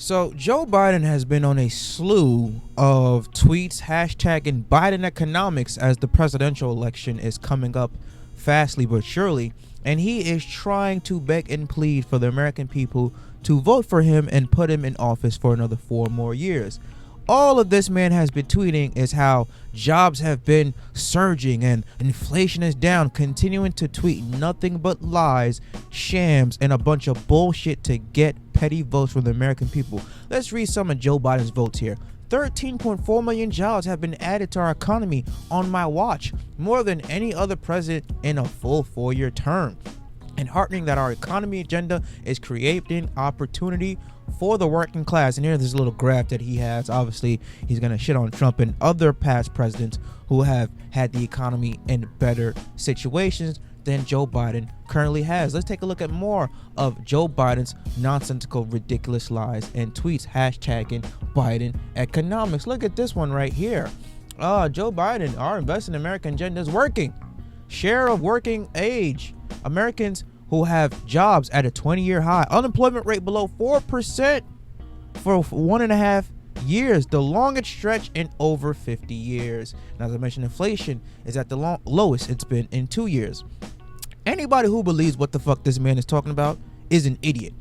So Joe Biden has been on a slew of tweets hashtagging bideneconomics as the presidential election is coming up fastly but surely, and he is trying to beg and plead for the American people to vote for him and put him in office for another 4 more years. All of this man has been tweeting is how jobs have been surging and inflation is down, continuing to tweet nothing but lies, shams, and a bunch of bullshit to get petty votes from the American people. Let's read some of Joe Biden's votes here. 13.4 million jobs have been added to our economy on my watch, more than any other president in a full 4-year term. And heartening that our economy agenda is creating opportunity for the working class. And here's this little graph that he has. Obviously, he's going to shit on Trump and other past presidents who have had the economy in better situations than Joe Biden currently has. Let's take a look at more of Joe Biden's nonsensical, ridiculous lies and tweets hashtagging Biden economics. Look at this one right here. Joe Biden, our Invest in America agenda is working. Share of working age. Americans who have jobs at a 20-year high. Unemployment rate below 4% for 1.5 years, the longest stretch in over 50 years. And as I mentioned, inflation is at the lowest it's been in 2 years. Anybody who believes what the fuck this man is talking about is an idiot.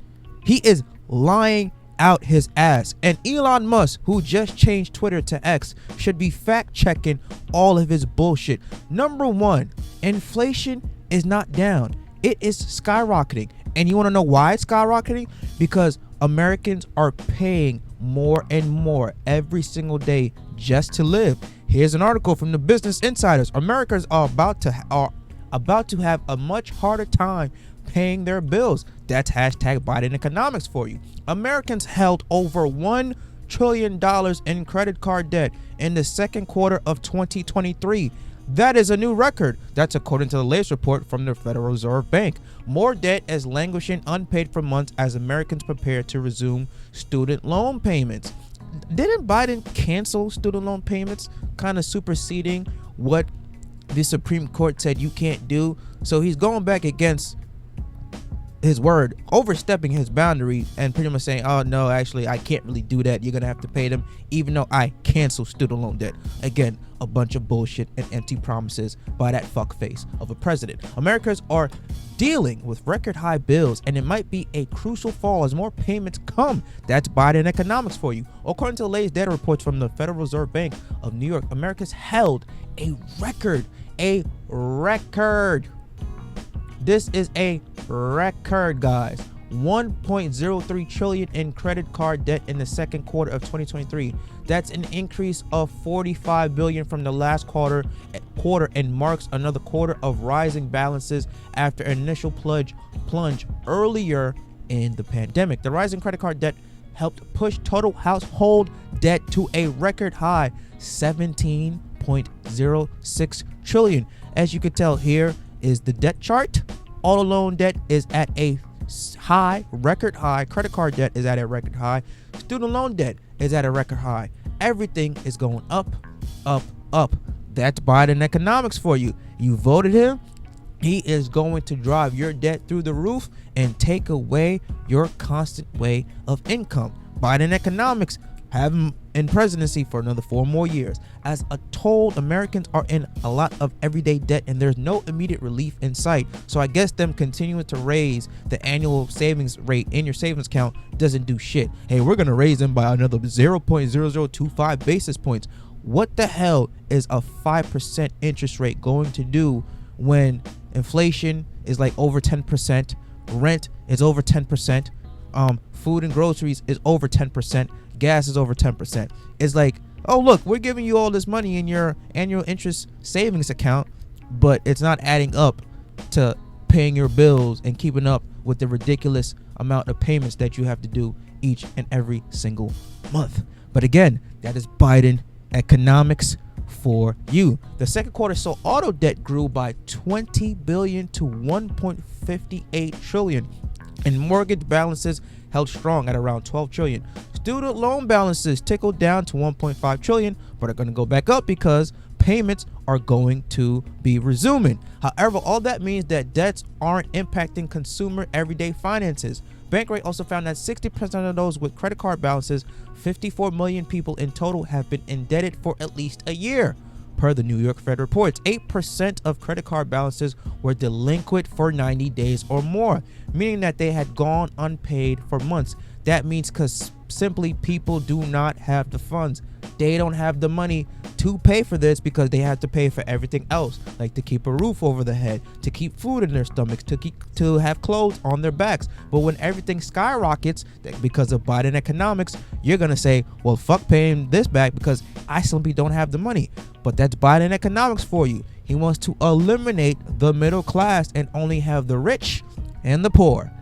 He is lying out his ass. And Elon Musk, who just changed Twitter to X, should be fact-checking all of his bullshit. Number one, inflation is not down. It is skyrocketing. And you want to know why it's skyrocketing? Because Americans are paying more and more every single day just to live. Here's an article from the Business Insiders. Americans are about to have a much harder time paying their bills. That's hashtag Biden economics for you. Americans held over $1 trillion in credit card debt in the second quarter of 2023. That is a new record. That's according to the latest report from the Federal Reserve Bank. More debt is languishing unpaid for months as Americans prepare to resume student loan payments. Didn't Biden cancel student loan payments, kind of superseding what the Supreme Court said you can't do? So he's going back against his word, overstepping his boundary and pretty much saying, oh no, actually I can't really do that. You're gonna have to pay them even though I cancel student loan debt. Again, a bunch of bullshit and empty promises by that fuckface of a president. Americans are dealing with record high bills and it might be a crucial fall as more payments come. That's Biden economics for you. According to the latest data reports from the Federal Reserve Bank of New York, America's held a record. This is a record, guys. 1.03 trillion in credit card debt in the second quarter of 2023. That's an increase of 45 billion from the last quarter and marks another quarter of rising balances after an initial plunge earlier in the pandemic. The rising credit card debt helped push total household debt to a record high 17.06 trillion. As you can tell, here is the debt chart. Auto loan debt is at a record high. Credit card debt is at a record high. Student loan debt is at a record high. Everything is going up, up, up. That's Biden economics for you. You voted him. He is going to drive your debt through the roof and take away your constant way of income. Biden economics have him in presidency for another 4 more years. As told, Americans are in a lot of everyday debt and there's no immediate relief in sight. So I guess them continuing to raise the annual savings rate in your savings account doesn't do shit. Hey, we're going to raise them by another 0.0025 basis points. What the hell is a 5% interest rate going to do when inflation is like over 10%, rent is over 10%, food and groceries is over 10%, gas is over 10%. It's like, oh look, we're giving you all this money in your annual interest savings account, but it's not adding up to paying your bills and keeping up with the ridiculous amount of payments that you have to do each and every single month. But again, that is Biden economics for you. The second quarter saw auto debt grew by 20 billion to 1.58 trillion, and mortgage balances held strong at around 12 trillion. Student loan balances tickled down to 1.5 trillion, but are going to go back up because payments are going to be resuming. However, all that means that debts aren't impacting consumer everyday finances. Bankrate also found that 60% of those with credit card balances, 54 million people in total, have been indebted for at least a year. Per the New York Fed reports, 8% of credit card balances were delinquent for 90 days or more, meaning that they had gone unpaid for months. That means because simply people do not have the funds. They don't have the money to pay for this because they have to pay for everything else, like to keep a roof over their head, to keep food in their stomachs, to have clothes on their backs. But when everything skyrockets because of Biden economics, you're gonna say, well, fuck paying this back because I simply don't have the money. But that's Biden economics for you. He wants to eliminate the middle class and only have the rich and the poor.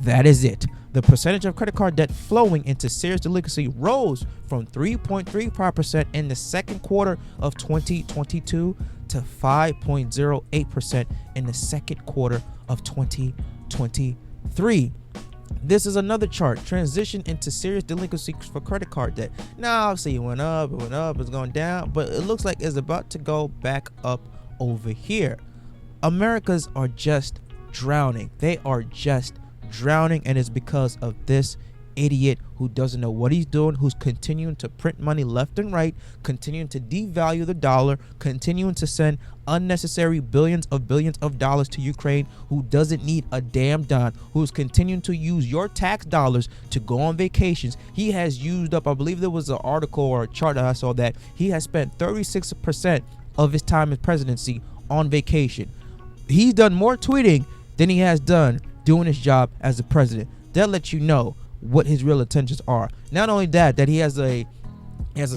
That is it. The percentage of credit card debt flowing into serious delinquency rose from 3.35% in the second quarter of 2022 to 5.08% in the second quarter of 2023. This is another chart. Transition into serious delinquency for credit card debt. Now, obviously, it went up, it's going down, but it looks like it's about to go back up over here. Americans are just drowning. They are just drowning, and it's because of this idiot who doesn't know what he's doing, who's continuing to print money left and right, continuing to devalue the dollar, continuing to send unnecessary billions of dollars to Ukraine, who doesn't need a damn dime, who's continuing to use your tax dollars to go on vacations. He has used up, I believe there was an article or a chart that I saw, that he has spent 36% of his time in presidency on vacation. He's done more tweeting than he has done doing his job as the president. That lets you know what his real intentions are. Not only that he has a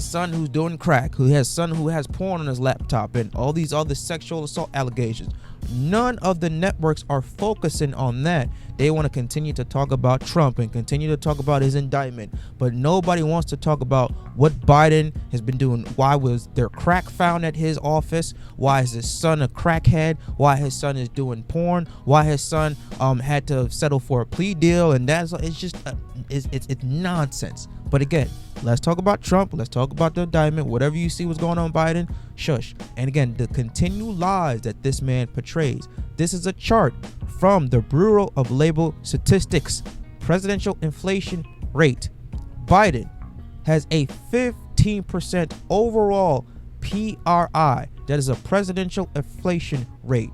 son who's doing crack, who has a son who has porn on his laptop, and all these other sexual assault allegations. None of the networks are focusing on that. They want to continue to talk about Trump and continue to talk about his indictment, but nobody wants to talk about what Biden has been doing. Why was there crack found at his office? Why is his son a crackhead? Why his son is doing porn? Why his son had to settle for a plea deal? And it's just it's nonsense. But again, let's talk about Trump. Let's talk about the indictment. Whatever you see what's going on, Biden, shush. And again, the continued lies that this man portrays. This is a chart from the Bureau of Labor Statistics. Presidential inflation rate. Biden has a 15% overall PRI. That is a presidential inflation rate.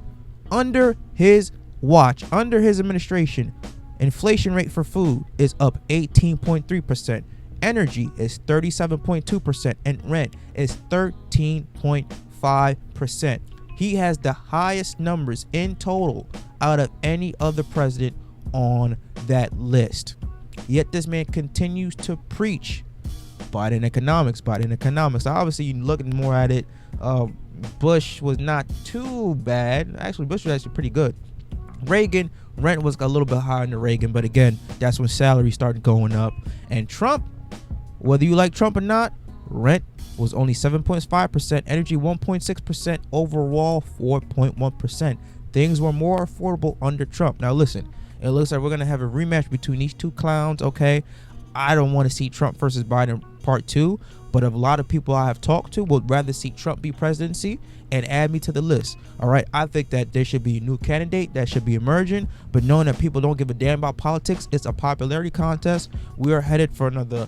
Under his watch, under his administration, inflation rate for food is up 18.3%. Energy is 37.2%, and rent is 13.5%. He has the highest numbers in total out of any other president on that list. Yet this man continues to preach Biden economics. Obviously, you're looking more at it. Bush was not too bad. Actually, Bush was actually pretty good. Reagan, rent was a little bit higher than Reagan, but again, that's when salaries started going up. And Trump, whether you like Trump or not, rent was only 7.5%, energy 1.6%, overall 4.1%. Things were more affordable under Trump. Now listen, it looks like we're going to have a rematch between these two clowns, okay? I don't want to see Trump versus Biden part 2, but a lot of people I have talked to would rather see Trump be presidency and add me to the list. All right, I think that there should be a new candidate that should be emerging, but knowing that people don't give a damn about politics, it's a popularity contest. We are headed for another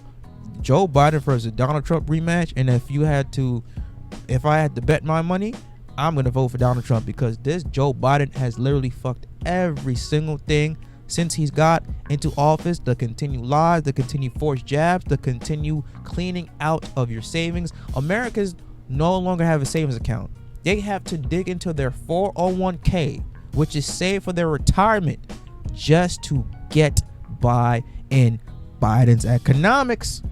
Joe Biden versus Donald Trump rematch, and if I had to bet my money, I'm gonna vote for Donald Trump, because this Joe Biden has literally fucked every single thing since he's got into office. The continued lies, the continued forced jabs, the continued cleaning out of your savings. Americans no longer have a savings account. They have to dig into their 401k, which is saved for their retirement, just to get by in Biden's economics.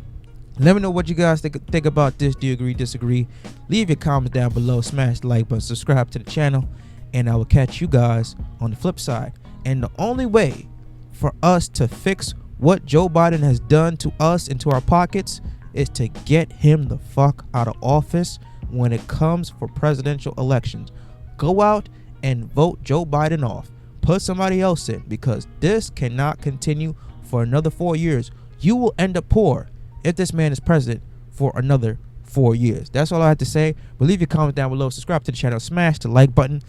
Let me know what you guys think about this. Do you agree, disagree? Leave your comments down below. Smash the like button, subscribe to the channel, and I will catch you guys on the flip side. And the only way for us to fix what Joe Biden has done to us and to our pockets is to get him the fuck out of office when it comes for presidential elections. Go out and vote Joe Biden off. Put somebody else in, because this cannot continue for another 4 years. You will end up poor if this man is president for another 4 years. That's all I have to say. But leave your comments down below. Subscribe to the channel. Smash the like button.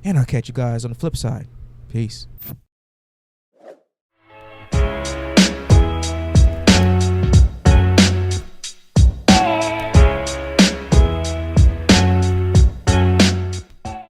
And I'll catch you guys on the flip side. Peace.